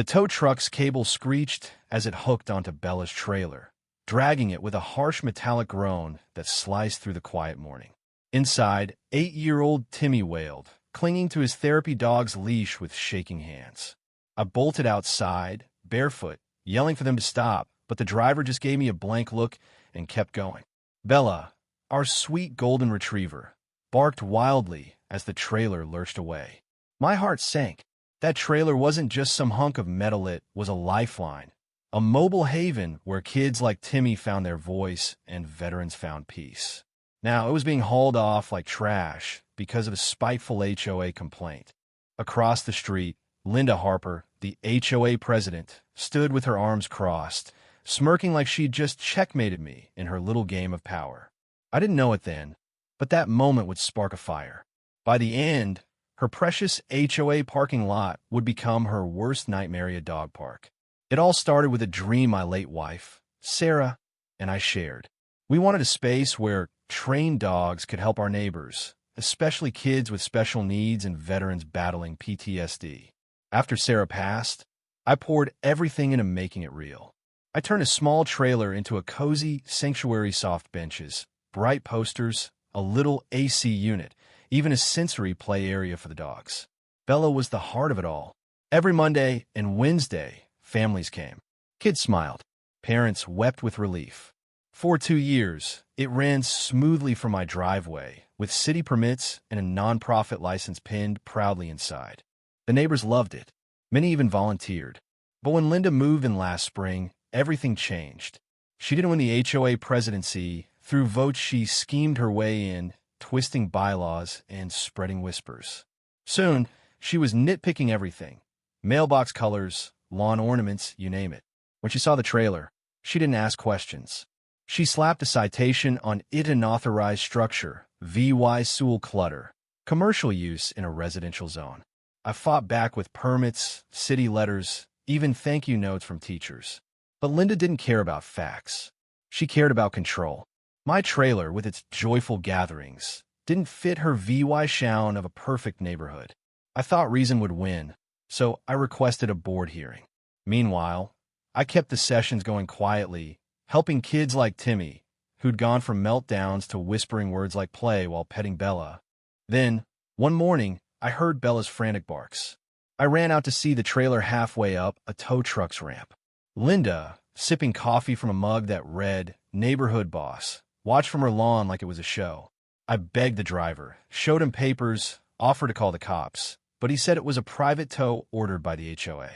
The tow truck's cable screeched as it hooked onto Bella's trailer, dragging it with a harsh metallic groan that sliced through the quiet morning. Inside, 8-year-old Timmy wailed, clinging to his therapy dog's leash with shaking hands. I bolted outside, barefoot, yelling for them to stop, but the driver just gave me a blank look and kept going. Bella, our sweet golden retriever, barked wildly as the trailer lurched away. My heart sank. That trailer wasn't just some hunk of metal, it was a lifeline, a mobile haven where kids like Timmy found their voice and veterans found peace. Now, it was being hauled off like trash because of a spiteful HOA complaint. Across the street, Linda Harper, the HOA president, stood with her arms crossed, smirking like she'd just checkmated me in her little game of power. I didn't know it then, but that moment would spark a fire. By the end, her precious HOA parking lot would become her worst nightmare, a dog park. It all started with a dream my late wife, Sarah, and I shared. We wanted a space where trained dogs could help our neighbors, especially kids with special needs and veterans battling PTSD. After Sarah passed, I poured everything into making it real. I turned a small trailer into a cozy sanctuary, soft benches, bright posters, a little AC unit, even a sensory play area for the dogs. Bella was the heart of it all. Every Monday and Wednesday, families came. Kids smiled. Parents wept with relief. For 2 years, it ran smoothly from my driveway, with city permits and a nonprofit license pinned proudly inside. The neighbors loved it. Many even volunteered. But when Linda moved in last spring, everything changed. She didn't win the HOA presidency. Through votes, she schemed her way in, twisting bylaws and spreading whispers. Soon, she was nitpicking everything. Mailbox colors, lawn ornaments, you name it. When she saw the trailer, she didn't ask questions. She slapped a citation on it, unauthorized structure, VY Sewell clutter, commercial use in a residential zone. I fought back with permits, city letters, even thank you notes from teachers. But Linda didn't care about facts. She cared about control. My trailer, with its joyful gatherings, didn't fit her VY shown of a perfect neighborhood. I thought reason would win, so I requested a board hearing. Meanwhile, I kept the sessions going quietly, helping kids like Timmy, who'd gone from meltdowns to whispering words like play while petting Bella. Then, one morning, I heard Bella's frantic barks. I ran out to see the trailer halfway up a tow truck's ramp. Linda, sipping coffee from a mug that read, "Neighborhood Boss," watched from her lawn like it was a show. I begged the driver, showed him papers, offered to call the cops, but he said it was a private tow ordered by the HOA.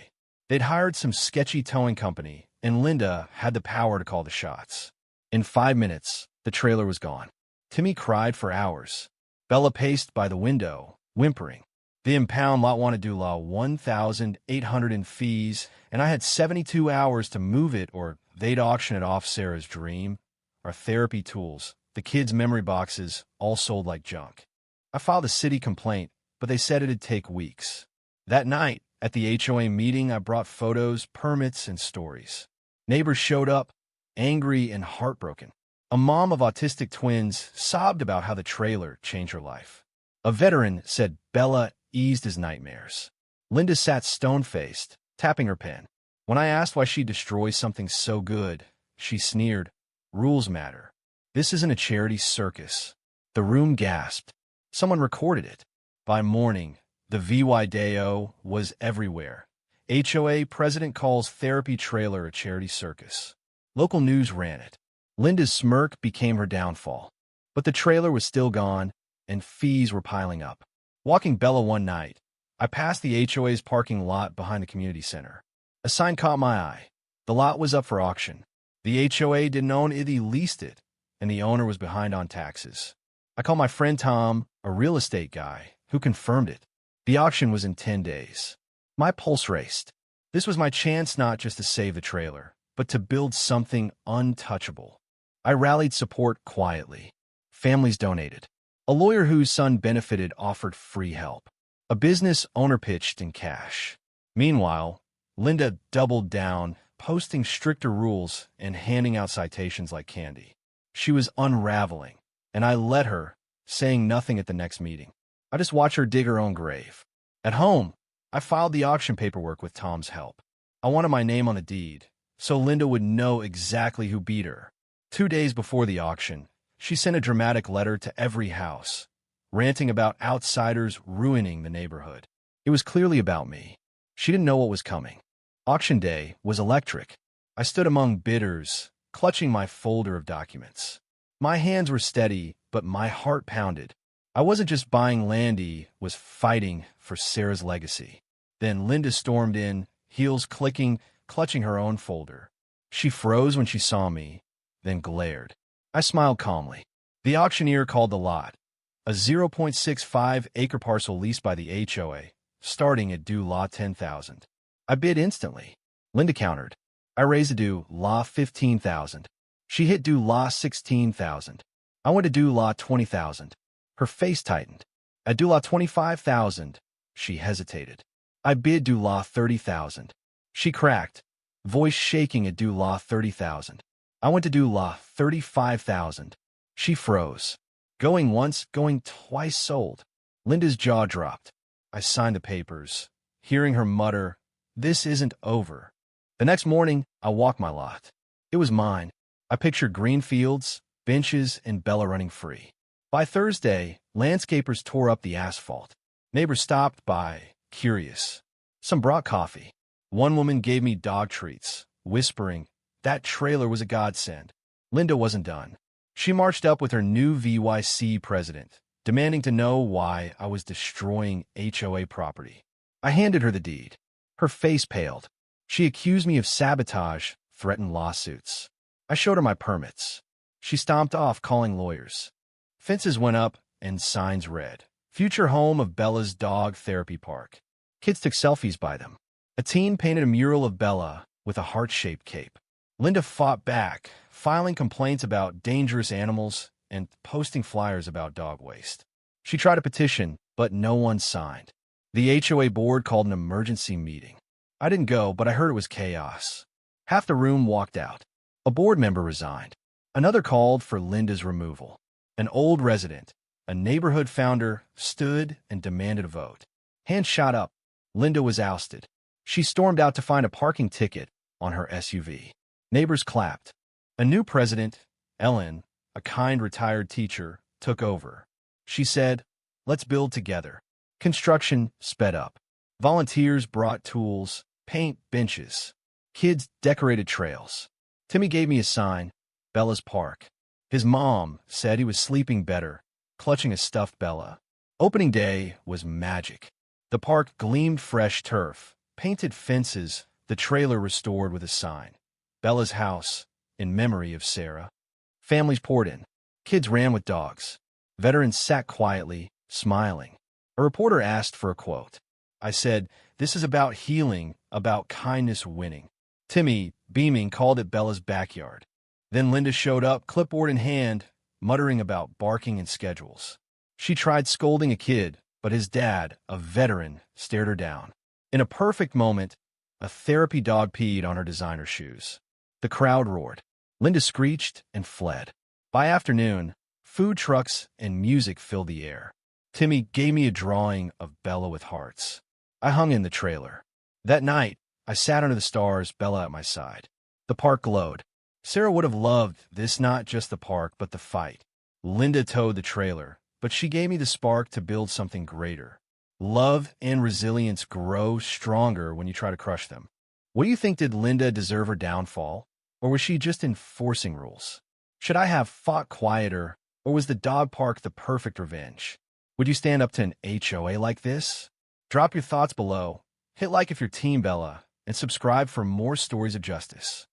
They'd hired some sketchy towing company, and Linda had the power to call the shots. In 5 minutes, the trailer was gone. Timmy cried for hours. Bella paced by the window, whimpering. The impound lot wanted to do law 1,800 in fees, and I had 72 hours to move it or they'd auction it off. Sarah's dream, our therapy tools, the kids' memory boxes, all sold like junk. I filed a city complaint, but they said it'd take weeks. That night, at the HOA meeting, I brought photos, permits, and stories. Neighbors showed up, angry and heartbroken. A mom of autistic twins sobbed about how the trailer changed her life. A veteran said Bella eased his nightmares. Linda sat stone-faced, tapping her pen. When I asked why she destroys something so good, she sneered, "Rules matter. This isn't a charity circus." The room gasped. Someone recorded it. By morning, the VY Deo was everywhere. HOA president calls therapy trailer a charity circus. Local news ran it. Linda's smirk became her downfall. But the trailer was still gone, and fees were piling up. Walking Bella one night, I passed the HOA's parking lot behind the community center. A sign caught my eye. The lot was up for auction. The HOA didn't own it, he leased it, and the owner was behind on taxes. I called my friend Tom, a real estate guy, who confirmed it. The auction was in 10 days. My pulse raced. This was my chance not just to save the trailer, but to build something untouchable. I rallied support quietly. Families donated. A lawyer whose son benefited offered free help. A business owner pitched in cash. Meanwhile, Linda doubled down, posting stricter rules and handing out citations like candy. She was unraveling, and I let her, saying nothing at the next meeting. I just watched her dig her own grave. At home, I filed the auction paperwork with Tom's help. I wanted my name on the deed, so Linda would know exactly who beat her. 2 days before the auction, she sent a dramatic letter to every house, ranting about outsiders ruining the neighborhood. It was clearly about me. She didn't know what was coming. Auction day was electric. I stood among bidders, clutching my folder of documents. My hands were steady, but my heart pounded. I wasn't just buying land, I was fighting for Sarah's legacy. Then Linda stormed in, heels clicking, clutching her own folder. She froze when she saw me, then glared. I smiled calmly. The auctioneer called the lot, a 0.65-acre parcel leased by the HOA, starting at due law $10,000. I bid instantly. Linda countered. I raised a due law $15,000. She hit due law $16,000. I went to due law $20,000. Her face tightened. At due law $25,000, she hesitated. I bid due law $30,000. She cracked, voice shaking at due law $30,000. I went to due law $35,000. She froze. Going once, going twice sold. Linda's jaw dropped. I signed the papers, hearing her mutter, "This isn't over." The next morning, I walked my lot. It was mine. I pictured green fields, benches, and Bella running free. By Thursday, landscapers tore up the asphalt. Neighbors stopped by, curious. Some brought coffee. One woman gave me dog treats, whispering, that trailer was a godsend. Linda wasn't done. She marched up with her new VYC president, demanding to know why I was destroying HOA property. I handed her the deed. Her face paled. She accused me of sabotage, threatened lawsuits. I showed her my permits. She stomped off, calling lawyers. Fences went up and signs read, "Future home of Bella's dog therapy park." Kids took selfies by them. A teen painted a mural of Bella with a heart-shaped cape. Linda fought back, filing complaints about dangerous animals and posting flyers about dog waste. She tried a petition, but no one signed. The HOA board called an emergency meeting. I didn't go, but I heard it was chaos. Half the room walked out. A board member resigned. Another called for Linda's removal. An old resident, a neighborhood founder, stood and demanded a vote. Hands shot up. Linda was ousted. She stormed out to find a parking ticket on her SUV. Neighbors clapped. A new president, Ellen, a kind retired teacher, took over. She said, "Let's build together." Construction sped up. Volunteers brought tools, paint, benches. Kids decorated trails. Timmy gave me a sign, Bella's Park. His mom said he was sleeping better, clutching a stuffed Bella. Opening day was magic. The park gleamed fresh turf, painted fences, the trailer restored with a sign, Bella's house, in memory of Sarah. Families poured in. Kids ran with dogs. Veterans sat quietly, smiling. A reporter asked for a quote. I said, "This is about healing, about kindness winning." Timmy, beaming, called it Bella's backyard. Then Linda showed up, clipboard in hand, muttering about barking and schedules. She tried scolding a kid, but his dad, a veteran, stared her down. In a perfect moment, a therapy dog peed on her designer shoes. The crowd roared. Linda screeched and fled. By afternoon, food trucks and music filled the air. Timmy gave me a drawing of Bella with hearts. I hung in the trailer. That night, I sat under the stars, Bella at my side. The park glowed. Sarah would have loved this, not just the park, but the fight. Linda towed the trailer, but she gave me the spark to build something greater. Love and resilience grow stronger when you try to crush them. What do you think? Did Linda deserve her downfall? Or was she just enforcing rules? Should I have fought quieter, or was the dog park the perfect revenge? Would you stand up to an HOA like this? Drop your thoughts below, hit like if you're Team Bella, and subscribe for more stories of justice.